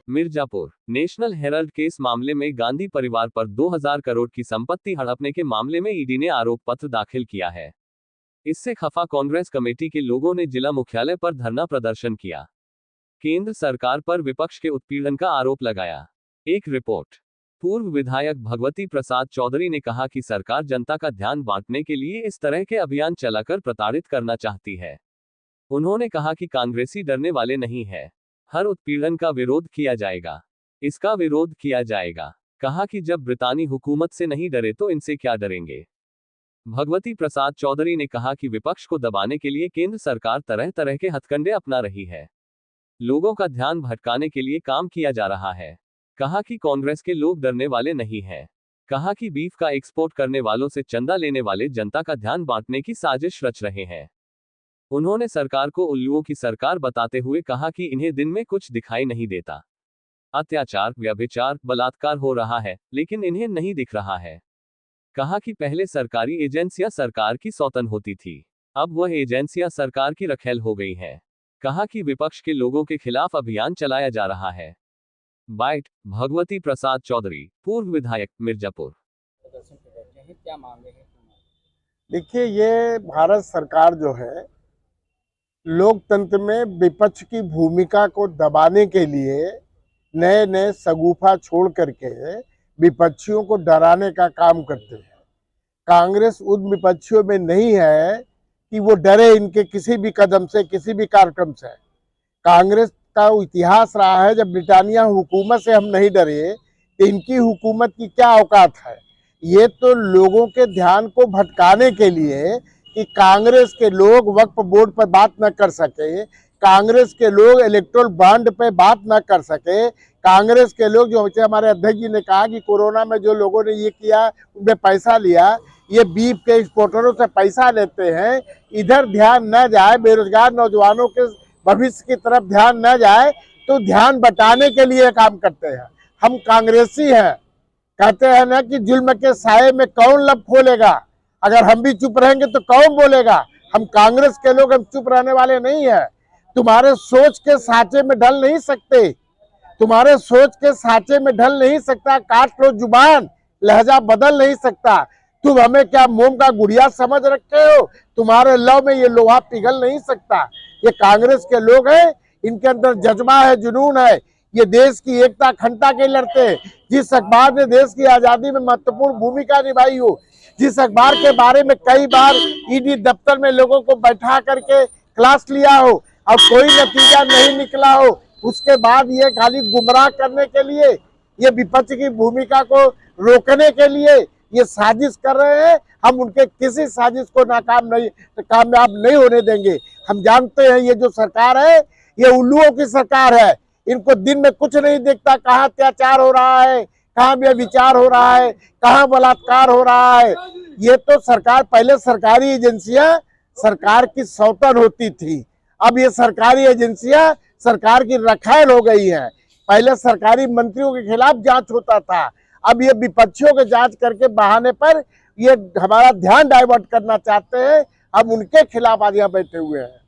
Mirzapur national Herald case मामले में गांधी परिवार पर 2000 करोड़ की संपत्ति हड़पने के मामले में ईडी ने आरोप पत्र दाखिल किया है। इससे खफा कांग्रेस कमेटी के लोगों ने जिला मुख्यालय पर धरना प्रदर्शन किया। केंद्र सरकार पर विपक्ष के उत्पीड़न का आरोप लगाया। एक रिपोर्ट। पूर्व विधायक भगवती प्रसाद चौधरी ने कहा कि सरकार जनता का ध्यान बांटने के लिए इस तरह के अभियान चलाकर प्रताड़ित करना चाहती है। उन्होंने कहा कि कांग्रेसी डरने वाले नहीं है, हर उत्पीड़न का विरोध किया जाएगा, इसका विरोध किया जाएगा। कहा कि जब ब्रितानी हुकूमत से नहीं डरे तो इनसे क्या डरेंगे। भगवती प्रसाद चौधरी ने कहा कि विपक्ष को दबाने के लिए केंद्र सरकार तरह तरह के हथकंडे अपना रही है, लोगों का ध्यान भटकाने के लिए काम किया जा रहा है। कहा कि कांग्रेस के लोग डरने वाले नहीं हैं। कहा कि बीफ का एक्सपोर्ट करने वालों से चंदा लेने वाले जनता का ध्यान बांटने की साजिश रच रहे हैं। उन्होंने सरकार को उल्लुओं की सरकार बताते हुए कहा कि इन्हें दिन में कुछ दिखाई नहीं देता, अत्याचार, व्यभिचार, बलात्कार हो रहा है, लेकिन इन्हें नहीं दिख रहा है। कहा कि पहले सरकारी एजेंसियां सरकार की सौतन होती थी, अब वह एजेंसियां सरकार की रखेल हो गई हैं। कहा कि विपक्ष के लोगों के खिलाफ अभियान चलाया जा रहा है। बाइट भगवती प्रसाद चौधरी, पूर्व विधायक, मिर्जापुर। क्या मांगे हैं? देखिए, ये भारत सरकार जो है लोकतंत्र में विपक्ष की भूमिका को दबाने के लिए नए नए सगुफा छोड़ करके विपक्षियों को डराने का काम करते हैं। कांग्रेस उन विपक्षियों में नहीं है कि वो डरे इनके किसी भी कदम से, किसी भी कार्यक्रम से। कांग्रेस का इतिहास रहा है, जब ब्रिटानिया हुकूमत से हम नहीं डरे तो इनकी हुकूमत की क्या औकात है। ये तो लोगों के ध्यान को भटकाने के लिए कि कांग्रेस के लोग वक्फ बोर्ड पर बात न कर सके, कांग्रेस के लोग इलेक्टोरल बॉन्ड पे बात न कर सके, कांग्रेस के लोग जो हमारे अध्यक्ष जी ने कहा कि कोरोना में जो लोगों ने ये किया उनपे पैसा लिया, ये बीफ के एक्सपोर्टरों से पैसा लेते हैं, इधर ध्यान न जाए, बेरोजगार नौजवानों के भविष्य की तरफ ध्यान न जाए, तो ध्यान बटाने के लिए काम करते हैं। हम कांग्रेसी हैं, कहते हैं ना कि जुल्म के साये में कौन लब खोलेगा। अगर हम भी चुप रहेंगे तो कौन बोलेगा। हम कांग्रेस के लोग, हम चुप रहने वाले नहीं है। तुम्हारे सोच के साँचे में ढल नहीं सकते, तुम्हारे सोच के साँचे में ढल नहीं सकता। काट लो जुबान, लहजा बदल नहीं सकता। तुम हमें क्या मोम का गुड़िया समझ रखे हो? तुम्हारे लव में ये लोहा पिघल नहीं सकता। ये कांग्रेस के लोग हैं, इनके अंदर जज्बा है, जुनून है। ये देश की एकता अखंडता के लड़ते हैं। जिस अखबार ने देश की आजादी में महत्वपूर्ण भूमिका निभाई हो, जिस अखबार के बारे में कई बार ईडी दफ्तर में लोगों को बैठा करके क्लास लिया हो और कोई नतीजा नहीं निकला हो, उसके बाद ये खाली गुमराह करने के लिए, ये विपक्ष की भूमिका को रोकने के लिए ये साजिश कर रहे हैं। हम उनके किसी साजिश को कामयाब नहीं होने देंगे। हम जानते हैं ये जो सरकार है ये उल्लुओं की सरकार है। इनको दिन में कुछ नहीं दिखता, कहाँ अत्याचार हो रहा है, कहाँ व्यभिचार हो रहा है, कहाँ बलात्कार हो रहा है। ये तो सरकार, पहले सरकारी एजेंसियां सरकार की सौतन होती थी, अब ये सरकारी एजेंसियां सरकार की रखैल हो गई है। पहले सरकारी मंत्रियों के खिलाफ जांच होता था, अब ये विपक्षियों के जांच करके बहाने पर ये हमारा ध्यान डाइवर्ट करना चाहते हैं। हम उनके खिलाफ आज यहाँ बैठे हुए हैं।